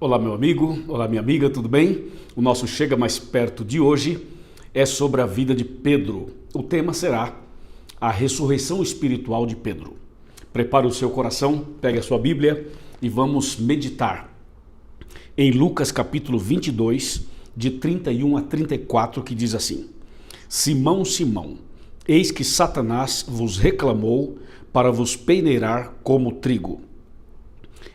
Olá, meu amigo, olá, minha amiga, tudo bem? O nosso Chega Mais Perto de hoje é sobre a vida de Pedro. O tema será a ressurreição espiritual de Pedro. Prepare o seu coração, pegue a sua Bíblia e vamos meditar em Lucas capítulo 22, de 31 a 34, que diz assim: Simão, Simão, eis que Satanás vos reclamou para vos peneirar como trigo.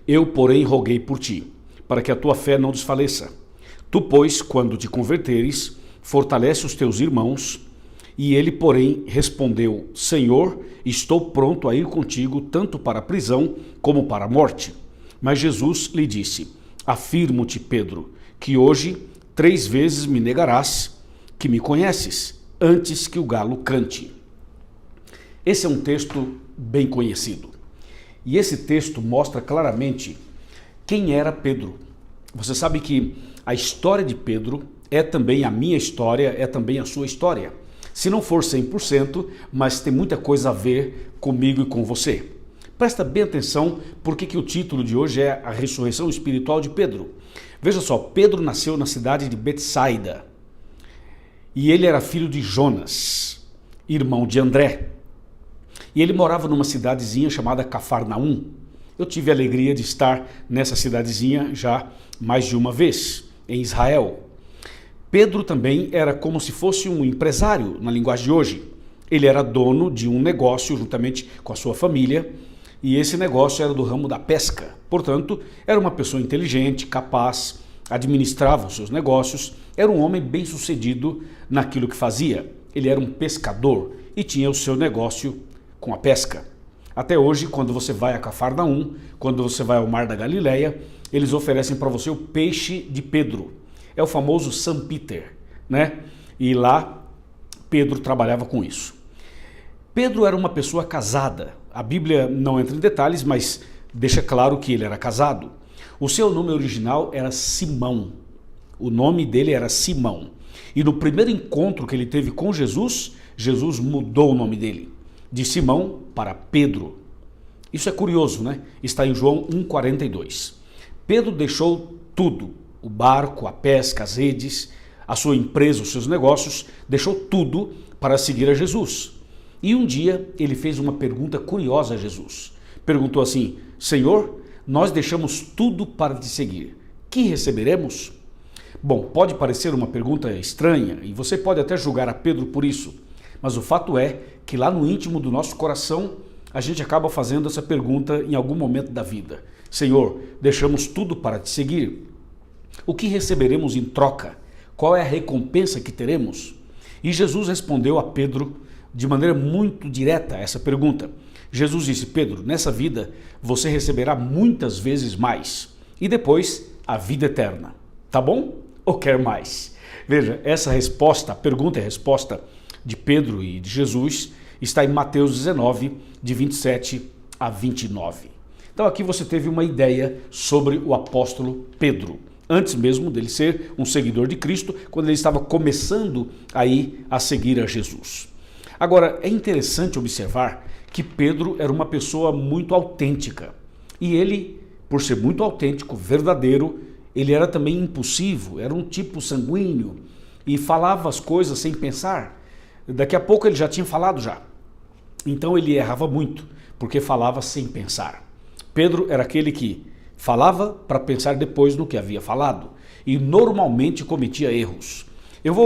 Eu, porém, roguei por ti, para que a tua fé não desfaleça. Tu, pois, quando te converteres, fortalece os teus irmãos. E ele, porém, respondeu: Senhor, estou pronto a ir contigo, tanto para a prisão como para a morte. Mas Jesus lhe disse: Afirmo-te, Pedro, que hoje 3 vezes me negarás que me conheces, antes que o galo cante. Esse é um texto bem conhecido. E esse texto mostra claramente quem era Pedro. Você sabe que a história de Pedro é também a minha história, é também a sua história. Se não for 100%, mas tem muita coisa a ver comigo e com você. Presta bem atenção porque o título de hoje é a ressurreição espiritual de Pedro. Veja só, Pedro nasceu na cidade de Betsaida e ele era filho de Jonas, irmão de André. E ele morava numa cidadezinha chamada Cafarnaum. Eu tive a alegria de estar nessa cidadezinha já mais de uma vez, em Israel. Pedro também era como se fosse um empresário, na linguagem de hoje. Ele era dono de um negócio juntamente com a sua família, e esse negócio era do ramo da pesca. Portanto, era uma pessoa inteligente, capaz, administrava os seus negócios, era um homem bem-sucedido naquilo que fazia. Ele era um pescador e tinha o seu negócio com a pesca. Até hoje, quando você vai a Cafarnaum, quando você vai ao Mar da Galileia, eles oferecem para você o peixe de Pedro. É o famoso St. Peter, né? E lá Pedro trabalhava com isso. Pedro era uma pessoa casada. A Bíblia não entra em detalhes, mas deixa claro que ele era casado. O seu nome original era Simão. O nome dele era Simão. E no primeiro encontro que ele teve com Jesus, Jesus mudou o nome dele, de Simão para Pedro. Isso é curioso, né? Está em João 1,42. Pedro deixou tudo, o barco, a pesca, as redes, a sua empresa, os seus negócios, deixou tudo para seguir a Jesus. E um dia ele fez uma pergunta curiosa a Jesus. Perguntou assim: Senhor, nós deixamos tudo para te seguir. Que receberemos? Bom, pode parecer uma pergunta estranha e você pode até julgar a Pedro por isso. Mas o fato é que lá no íntimo do nosso coração, a gente acaba fazendo essa pergunta em algum momento da vida. Senhor, deixamos tudo para te seguir. O que receberemos em troca? Qual é a recompensa que teremos? E Jesus respondeu a Pedro de maneira muito direta a essa pergunta. Jesus disse: Pedro, nessa vida você receberá muitas vezes mais e depois a vida eterna. Tá bom? Ou quer mais? Veja, essa resposta, a pergunta e a resposta de Pedro e de Jesus está em Mateus 19, de 27 a 29. Então aqui você teve uma ideia sobre o apóstolo Pedro, antes mesmo dele ser um seguidor de Cristo, quando ele estava começando aí a seguir a Jesus. Agora, é interessante observar que Pedro era uma pessoa muito autêntica. E ele, por ser muito autêntico, verdadeiro, ele era também impulsivo, era um tipo sanguíneo e falava as coisas sem pensar. Daqui a pouco ele já tinha falado já. Então ele errava muito, porque falava sem pensar. Pedro era aquele que falava para pensar depois no que havia falado e normalmente cometia erros. Eu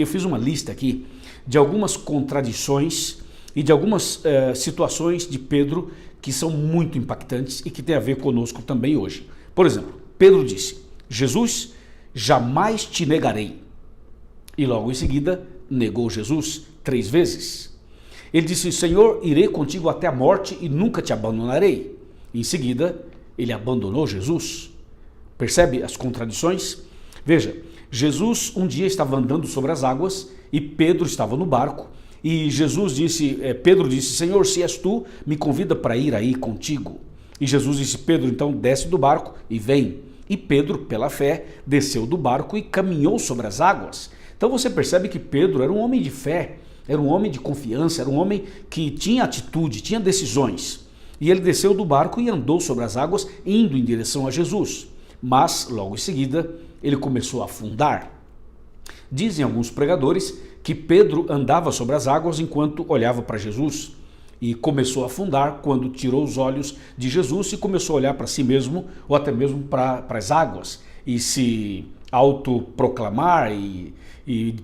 fiz uma lista aqui de algumas contradições e de algumas situações de Pedro que são muito impactantes e que tem a ver conosco também hoje. Por exemplo, Pedro disse: Jesus, jamais te negarei. E logo em seguida negou Jesus 3 vezes. Ele disse: Senhor, irei contigo até a morte e nunca te abandonarei. Em seguida, ele abandonou Jesus. Percebe as contradições? Veja, Jesus um dia estava andando sobre as águas e Pedro estava no barco. E Pedro disse: Senhor, se és tu, me convida para ir aí contigo. E Jesus disse: Pedro, então desce do barco e vem. E Pedro, pela fé, desceu do barco e caminhou sobre as águas. Então você percebe que Pedro era um homem de fé, era um homem de confiança, era um homem que tinha atitude, tinha decisões. E ele desceu do barco e andou sobre as águas, indo em direção a Jesus. mas logo em seguida ele começou a afundar. Dizem alguns pregadores que Pedro andava sobre as águas enquanto olhava para Jesus e começou a afundar quando tirou os olhos de Jesus e começou a olhar para si mesmo ou até mesmo para as águas e se autoproclamar e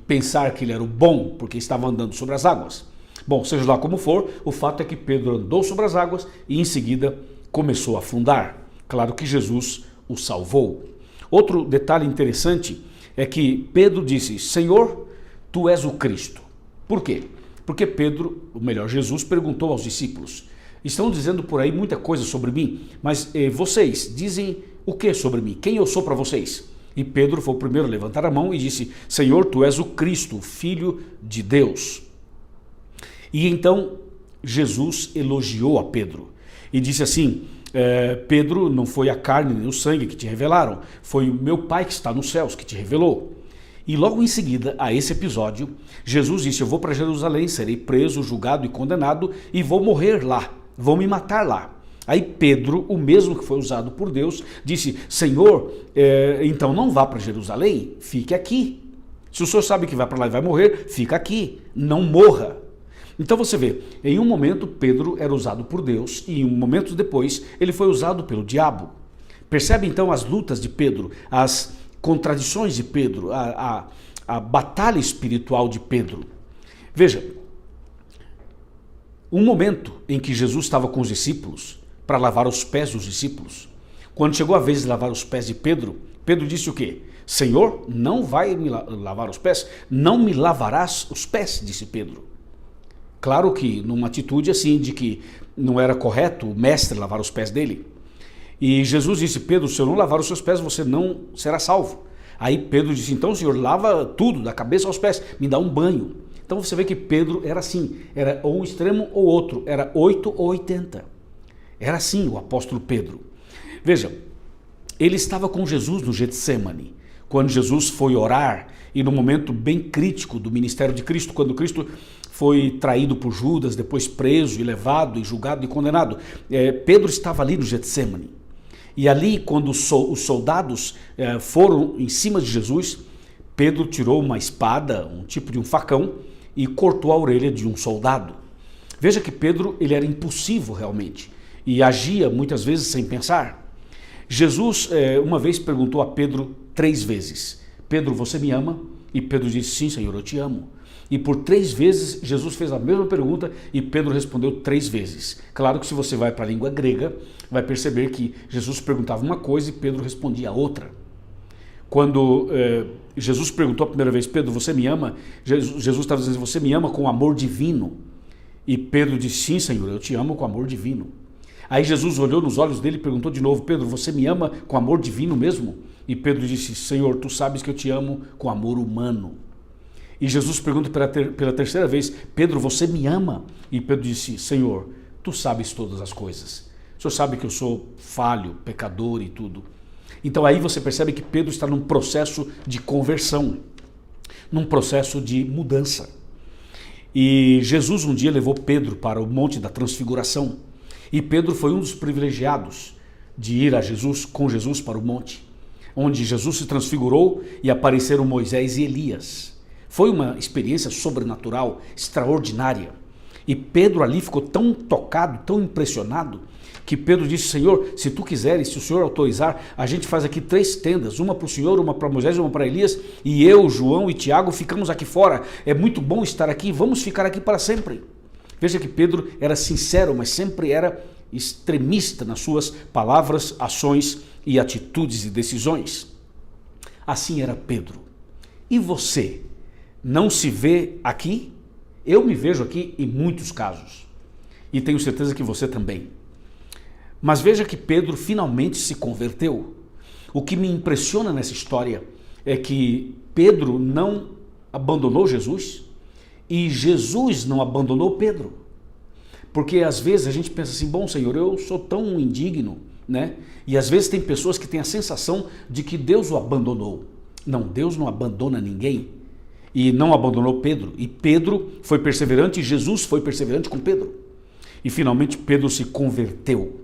pensar que ele era o bom porque estava andando sobre as águas. Bom, seja lá como for, o fato é que Pedro andou sobre as águas e em seguida começou a afundar. Claro que Jesus o salvou. Outro detalhe interessante é que Pedro disse: Senhor, tu és o Cristo. Por quê? Porque Pedro, ou melhor, Jesus perguntou aos discípulos: estão dizendo por aí muita coisa sobre mim, mas vocês dizem o que sobre mim? Quem eu sou para vocês? E Pedro foi o primeiro a levantar a mão e disse: Senhor, tu és o Cristo, o Filho de Deus. E então Jesus elogiou a Pedro e disse assim: Pedro, não foi a carne nem o sangue que te revelaram, foi o meu Pai que está nos céus que te revelou. E logo em seguida a esse episódio, Jesus disse: eu vou para Jerusalém, serei preso, julgado e condenado e vou morrer lá, vão me matar lá. Aí Pedro, o mesmo que foi usado por Deus, disse: Senhor, então não vá para Jerusalém, fique aqui. Se o senhor sabe que vai para lá e vai morrer, fica aqui, não morra. Então você vê, em um momento Pedro era usado por Deus e em um momento depois ele foi usado pelo diabo. Percebe então as lutas de Pedro, as contradições de Pedro, a batalha espiritual de Pedro. Veja, um momento em que Jesus estava com os discípulos para lavar os pés dos discípulos. Quando chegou a vez de lavar os pés de Pedro, Pedro disse o quê? Senhor, não vai me lavar os pés? Não me lavarás os pés, disse Pedro. Claro que numa atitude assim de que não era correto o mestre lavar os pés dele. E Jesus disse: Pedro, se eu não lavar os seus pés, você não será salvo. Aí Pedro disse: então, Senhor, lava tudo, da cabeça aos pés, me dá um banho. Então você vê que Pedro era assim, era ou um extremo ou outro, era 8 ou 80. Era assim o apóstolo Pedro. Veja, ele estava com Jesus no Getsêmani, quando Jesus foi orar e no momento bem crítico do ministério de Cristo, quando Cristo foi traído por Judas, depois preso e levado e julgado e condenado. Pedro estava ali no Getsêmani. E ali, quando os soldados foram em cima de Jesus, Pedro tirou uma espada, um tipo de um facão, e cortou a orelha de um soldado. Veja que Pedro ele era impulsivo realmente e agia muitas vezes sem pensar. Jesus uma vez perguntou a Pedro 3 vezes: Pedro, você me ama? E Pedro disse: sim, Senhor, eu te amo. E por 3 vezes Jesus fez a mesma pergunta e Pedro respondeu 3 vezes. Claro que se você vai para a língua grega, vai perceber que Jesus perguntava uma coisa e Pedro respondia outra. Quando Jesus perguntou a primeira vez: Pedro, você me ama? Jesus estava dizendo: você me ama com amor divino? E Pedro disse: sim, Senhor, eu te amo com amor divino. Aí Jesus olhou nos olhos dele e perguntou de novo: Pedro, você me ama com amor divino mesmo? E Pedro disse: Senhor, tu sabes que eu te amo com amor humano. E Jesus pergunta pela terceira vez: Pedro, você me ama? E Pedro disse: Senhor, tu sabes todas as coisas. O Senhor sabe que eu sou falho, pecador e tudo. Então aí você percebe que Pedro está num processo de conversão, num processo de mudança. E Jesus um dia levou Pedro para o Monte da Transfiguração. E Pedro foi um dos privilegiados de ir com Jesus para o monte, onde Jesus se transfigurou e apareceram Moisés e Elias. Foi uma experiência sobrenatural, extraordinária. E Pedro ali ficou tão tocado, tão impressionado, que Pedro disse: Senhor, se tu quiseres, se o Senhor autorizar, a gente faz aqui 3 tendas, uma para o Senhor, uma para Moisés, uma para Elias, e eu, João e Tiago ficamos aqui fora. É muito bom estar aqui, vamos ficar aqui para sempre. Veja que Pedro era sincero, mas sempre era extremista nas suas palavras, ações e atitudes e decisões. Assim era Pedro. E você? Não se vê aqui? Eu me vejo aqui em muitos casos. E tenho certeza que você também. Mas veja que Pedro finalmente se converteu. O que me impressiona nessa história é que Pedro não abandonou Jesus e Jesus não abandonou Pedro. Porque às vezes a gente pensa assim: bom, Senhor, eu sou tão indigno, né? E às vezes tem pessoas que têm a sensação de que Deus o abandonou. Não, Deus não abandona ninguém. E não abandonou Pedro. E Pedro foi perseverante e Jesus foi perseverante com Pedro. E finalmente Pedro se converteu.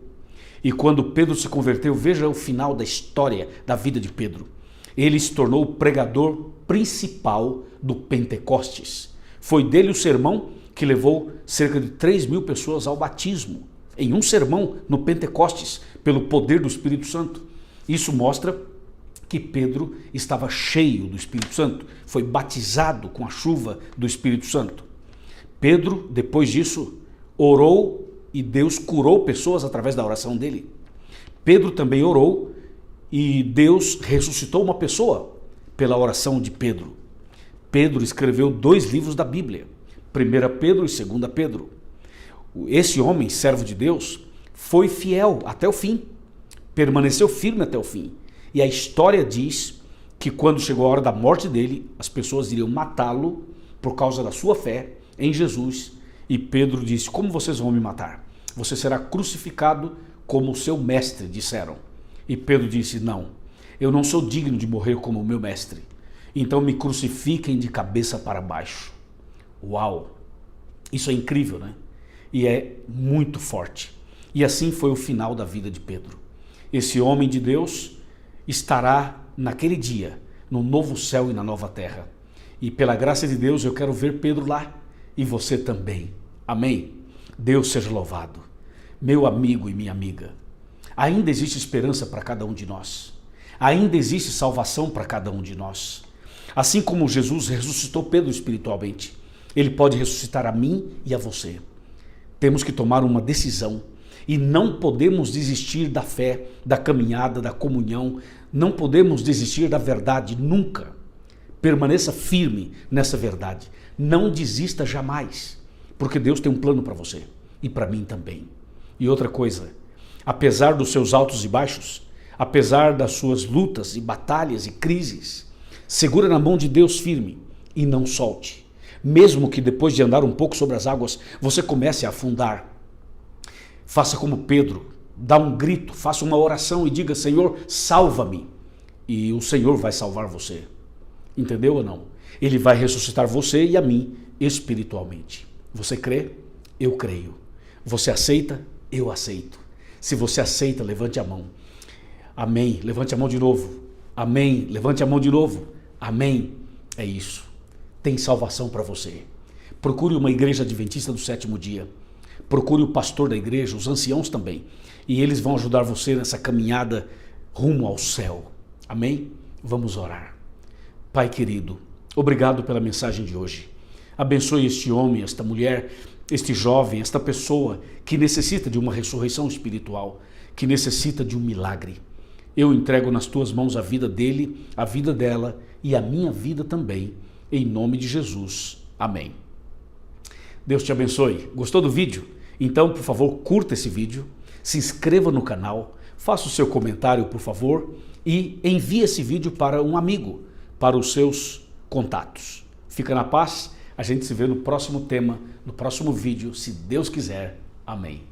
E quando Pedro se converteu, veja o final da história da vida de Pedro. Ele se tornou o pregador principal do Pentecostes. Foi dele o sermão que levou cerca de 3.000 pessoas ao batismo, em um sermão no Pentecostes, pelo poder do Espírito Santo. Isso mostra que Pedro estava cheio do Espírito Santo, foi batizado com a chuva do Espírito Santo. Pedro, depois disso, orou e Deus curou pessoas através da oração dele. Pedro também orou e Deus ressuscitou uma pessoa pela oração de Pedro. Pedro escreveu 2 livros da Bíblia, 1 Pedro e 2 Pedro. Esse homem, servo de Deus, foi fiel até o fim, permaneceu firme até o fim. E a história diz que quando chegou a hora da morte dele, as pessoas iriam matá-lo por causa da sua fé em Jesus. E Pedro disse: como vocês vão me matar? Você será crucificado como o seu mestre, disseram. E Pedro disse: não, eu não sou digno de morrer como o meu mestre. Então me crucifiquem de cabeça para baixo. Uau! Isso é incrível, né? E é muito forte. E assim foi o final da vida de Pedro. Esse homem de Deus estará naquele dia, no novo céu e na nova terra. E pela graça de Deus eu quero ver Pedro lá e você também. Amém? Deus seja louvado. Meu amigo e minha amiga, ainda existe esperança para cada um de nós. Ainda existe salvação para cada um de nós. Assim como Jesus ressuscitou Pedro espiritualmente, ele pode ressuscitar a mim e a você. Temos que tomar uma decisão e não podemos desistir da fé, da caminhada, da comunhão. Não podemos desistir da verdade nunca. Permaneça firme nessa verdade. Não desista jamais, porque Deus tem um plano para você e para mim também. E outra coisa, apesar dos seus altos e baixos, apesar das suas lutas e batalhas e crises, segura na mão de Deus firme e não solte. Mesmo que depois de andar um pouco sobre as águas, você comece a afundar. Faça como Pedro, dá um grito, faça uma oração e diga: Senhor, salva-me. E o Senhor vai salvar você. Entendeu ou não? Ele vai ressuscitar você e a mim espiritualmente. Você crê? Eu creio. Você aceita? Eu aceito. Se você aceita, levante a mão. Amém. Levante a mão de novo. Amém. Levante a mão de novo. Amém. É isso. Tem salvação para você. Procure uma igreja adventista do 7º dia. Procure o pastor da igreja, os anciãos também. E eles vão ajudar você nessa caminhada rumo ao céu. Amém? Vamos orar. Pai querido, obrigado pela mensagem de hoje. Abençoe este homem, esta mulher, este jovem, esta pessoa que necessita de uma ressurreição espiritual, que necessita de um milagre. Eu entrego nas tuas mãos a vida dele, a vida dela e a minha vida também, em nome de Jesus. Amém. Deus te abençoe. Gostou do vídeo? Então, por favor, curta esse vídeo, se inscreva no canal, faça o seu comentário, por favor, e envie esse vídeo para um amigo, para os seus contatos. Fica na paz, a gente se vê no próximo tema, no próximo vídeo, se Deus quiser. Amém.